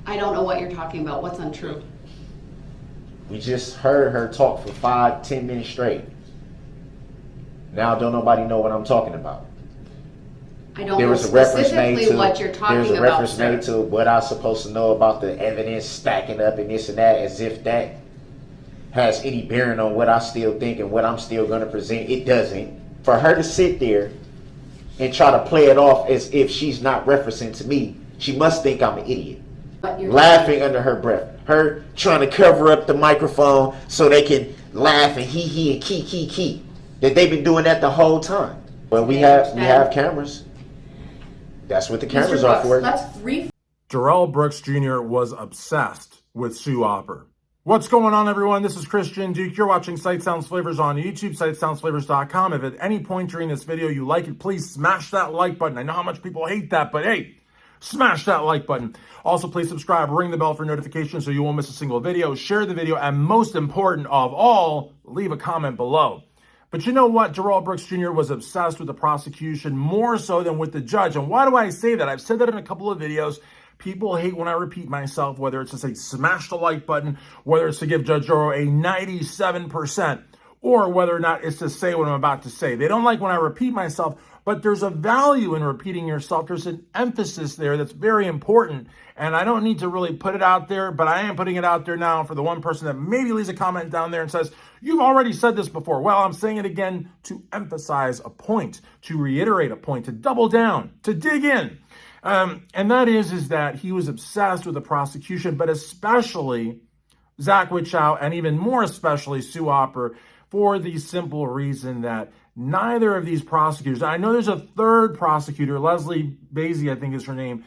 I don't know what you're talking about. What's untrue? We just heard her talk for 5-10 minutes straight. Now don't nobody know what I'm talking about. I don't know specifically what you're talking about, There's a reference made to what I'm supposed to know about the evidence stacking up and this and that, as if that has any bearing on what I still think and what I'm still going to present. It doesn't. For her to sit there and try to play it off as if she's not referencing to me, she must think I'm an idiot. Laughing under her breath. Her trying to cover up the microphone so they can laugh and hee and key. That they've been doing that the whole time. Well, we have cameras. That's what the cameras are for. That's 3. Darrell Brooks Jr. was obsessed with Sue Opper. What's going on, everyone? This is Christian Duke. You're watching Sight Sounds Flavors on YouTube, sightsoundsflavors.com. If at any point during this video you like it, please smash that like button. I know how much people hate that, but hey, smash that like button. Also, please subscribe, ring the bell for notifications so you won't miss a single video. Share the video, and most important of all, leave a comment below. But you know what? Darrell Brooks Jr. was obsessed with the prosecution more so than with the judge. And why do I say that? I've said that in a couple of videos. People hate when I repeat myself, whether it's to say smash the like button, whether it's to give Judge Durl a 97%, or whether or not it's to say what I'm about to say. They don't like when I repeat myself, but there's a value in repeating yourself. There's an emphasis there that's very important. And I don't need to really put it out there, but I am putting it out there now for the one person that maybe leaves a comment down there and says, you've already said this before. Well, I'm saying it again to emphasize a point, to reiterate a point, to double down, to dig in. And that is that he was obsessed with the prosecution, but especially Zach Witchow, and even more especially Sue Opper, for the simple reason that neither of these prosecutors, I know there's a third prosecutor, Leslie Basie, I think is her name,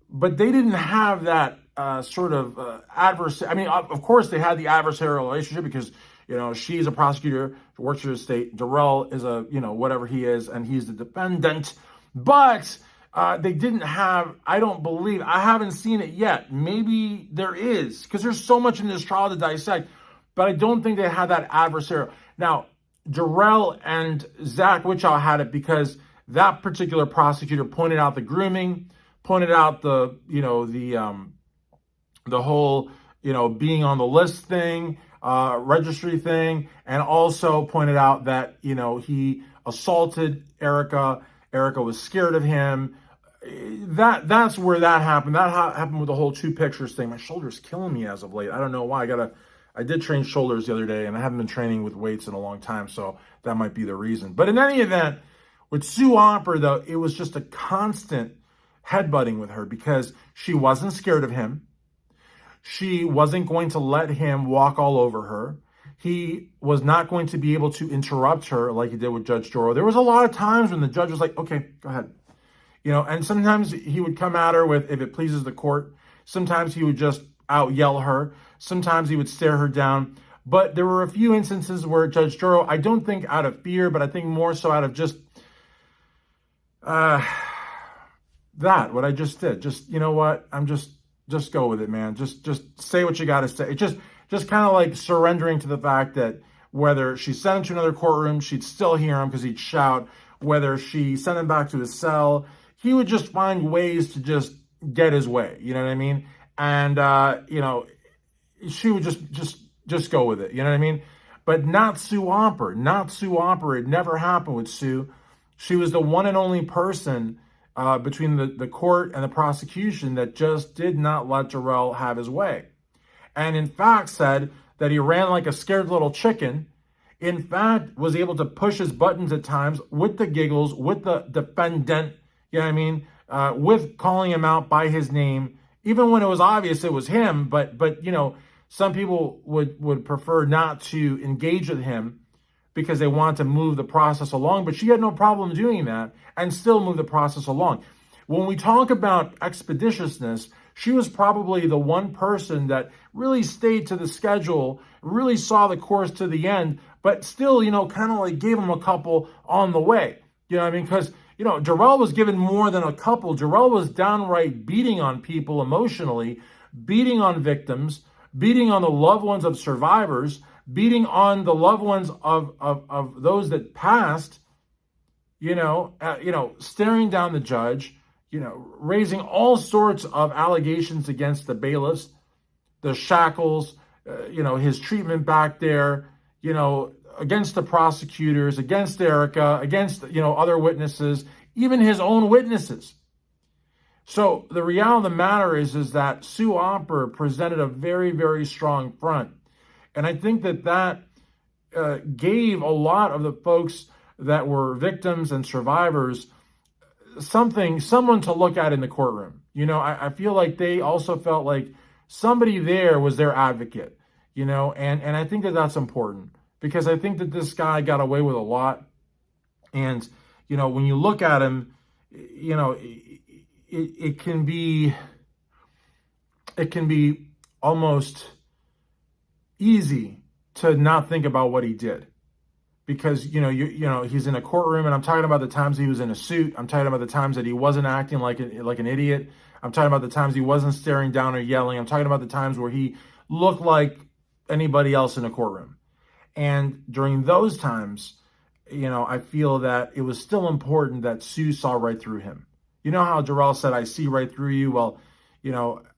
but they didn't have that adverse. I mean, of course they had the adversarial relationship because, you know, she's a prosecutor, works for the state. Darrell is a, you know, whatever he is, and he's the defendant. But they didn't have, I don't believe, I haven't seen it yet. Maybe there is, because there's so much in this trial to dissect, but I don't think they had that adversarial. Now, Darrell and Zach Witchow had it because that particular prosecutor pointed out the grooming, pointed out the, you know, the whole, you know, being on the list thing, registry thing, and also pointed out that, you know, he assaulted Erica. Erica was scared of him. That's where that happened. That happened with the whole 2 pictures thing. My shoulder's killing me as of late. I don't know why. I did train shoulders the other day, and I haven't been training with weights in a long time, so that might be the reason. But in any event, with Sue Opper, though, it was just a constant headbutting with her because she wasn't scared of him. She wasn't going to let him walk all over her. He was not going to be able to interrupt her like he did with Judge Durl. There was a lot of times when the judge was like, okay, go ahead. You know, and sometimes he would come at her with, if it pleases the court. Sometimes he would just out yell her. Sometimes he would stare her down. But there were a few instances where Judge Durl, I don't think out of fear, but I think more so out of just what I just did. Just, you know what? Just go with it, man. Just say what you got to say. It just kind of like surrendering to the fact that whether she sent him to another courtroom, she'd still hear him because he'd shout. Whether she sent him back to his cell, he would just find ways to just get his way. You know what I mean? And, you know, she would just go with it. You know what I mean? But not Sue Opper. Not Sue Opper. It never happened with Sue. She was the one and only person between the court and the prosecution that just did not let Darrell have his way. And in fact said that he ran like a scared little chicken. In fact, was able to push his buttons at times with the giggles, with the defendant, you know what I mean, with calling him out by his name, even when it was obvious it was him. But you know, some people would prefer not to engage with him because they want to move the process along. But she had no problem doing that and still move the process along. When we talk about expeditiousness, she was probably the one person that really stayed to the schedule, really saw the course to the end, but still, you know, kind of like gave him a couple on the way. You know what I mean? Because, you know, Darrell was given more than a couple. Darrell was downright beating on people emotionally, beating on victims, beating on the loved ones of survivors, beating on the loved ones of those that passed, staring down the judge, raising all sorts of allegations against the bailiffs, the shackles, his treatment back there, against the prosecutors, against Erica, against, other witnesses, even his own witnesses. So the reality of the matter is that Sue Opper presented a very, very strong front. And I think that gave a lot of the folks that were victims and survivors someone to look at in the courtroom. I feel like they also felt like somebody there was their advocate, and I think that that's important because I think that this guy got away with a lot. And, when you look at him, it can be almost easy to not think about what he did. Because, he's in a courtroom, and I'm talking about the times he was in a suit. I'm talking about the times that he wasn't acting like an idiot. I'm talking about the times he wasn't staring down or yelling. I'm talking about the times where he looked like anybody else in a courtroom. And during those times, I feel that it was still important that Sue saw right through him. You know how Darrell said, "I see right through you"? Well,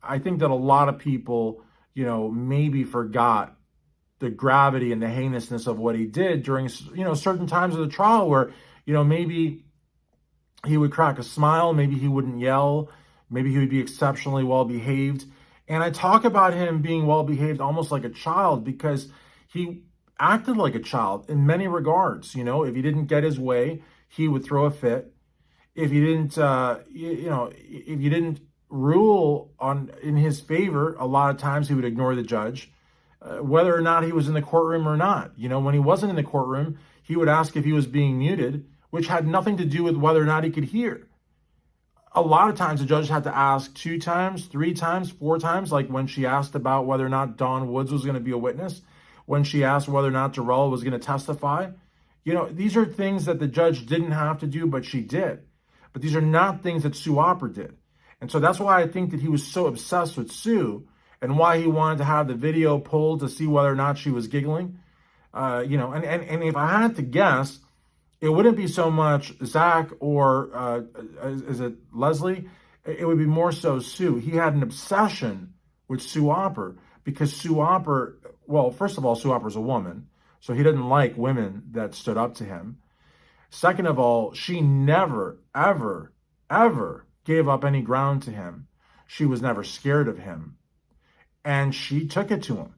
I think that a lot of people, maybe forgot the gravity and the heinousness of what he did during, certain times of the trial where, maybe he would crack a smile, maybe he wouldn't yell, maybe he would be exceptionally well behaved. And I talk about him being well behaved almost like a child because he acted like a child in many regards. If he didn't get his way, he would throw a fit. If he didn't, if you didn't rule in his favor, a lot of times he would ignore the judge. Whether or not he was in the courtroom or not. When he wasn't in the courtroom, he would ask if he was being muted, which had nothing to do with whether or not he could hear. A lot of times the judge had to ask 2 times, 3 times, 4 times, like when she asked about whether or not Dawn Woods was going to be a witness, when she asked whether or not Darrell was going to testify. These are things that the judge didn't have to do, but she did. But these are not things that Sue Opper did. And so that's why I think that he was so obsessed with Sue, and why he wanted to have the video pulled to see whether or not she was giggling. And if I had to guess, it wouldn't be so much Zach or is it Leslie? It would be more so Sue. He had an obsession with Sue Opper because Sue Opper, well, first of all, Sue Opper's a woman, so he didn't like women that stood up to him. Second of all, she never, ever, ever gave up any ground to him. She was never scared of him. And she took it to him.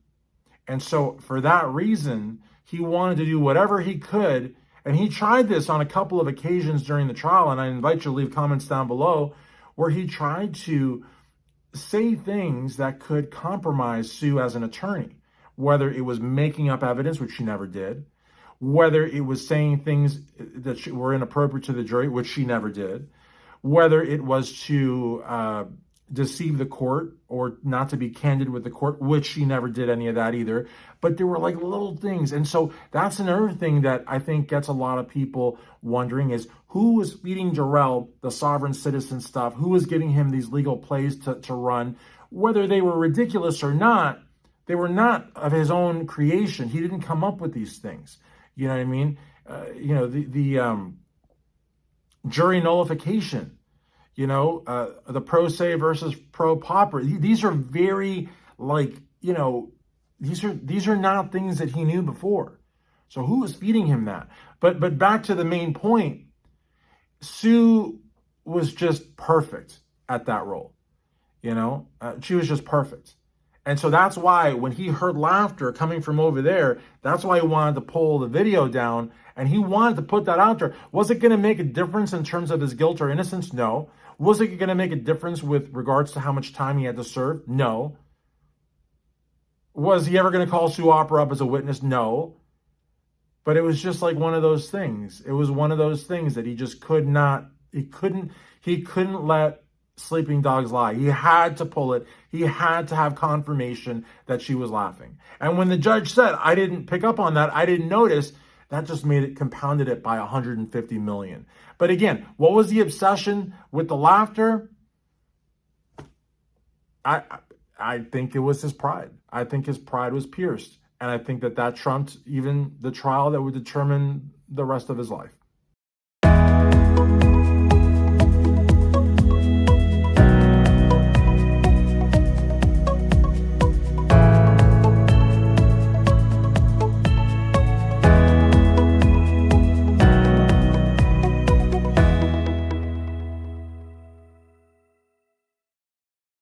And so for that reason, he wanted to do whatever he could. And he tried this on a couple of occasions during the trial. And I invite you to leave comments down below where he tried to say things that could compromise Sue as an attorney, whether it was making up evidence, which she never did, whether it was saying things that were inappropriate to the jury, which she never did, whether it was to deceive the court or not to be candid with the court, which she never did any of that either. But there were like little things. And so that's another thing that I think gets a lot of people wondering is who was feeding Darrell the sovereign citizen stuff? Who was giving him these legal plays to run? Whether they were ridiculous or not, they were not of his own creation. He didn't come up with these things. You know what I mean? The jury nullification, the pro se versus pro pauper. These are very these are not things that he knew before. So who was feeding him that? But back to the main point, Sue was just perfect at that role. She was just perfect. And so that's why when he heard laughter coming from over there, that's why he wanted to pull the video down and he wanted to put that out there. Was it going to make a difference in terms of his guilt or innocence? No. Was it going to make a difference with regards to how much time he had to serve? No. Was he ever going to call Sue Opper up as a witness? No. But it was just like one of those things. It was one of those things that he just he couldn't let sleeping dogs lie. He had to pull it. He had to have confirmation that she was laughing. And when the judge said, I didn't pick up on that, I didn't notice, that just compounded it by 150 million. But again, what was the obsession with the laughter? I think it was his pride. I think his pride was pierced. And I think that trumped even the trial that would determine the rest of his life.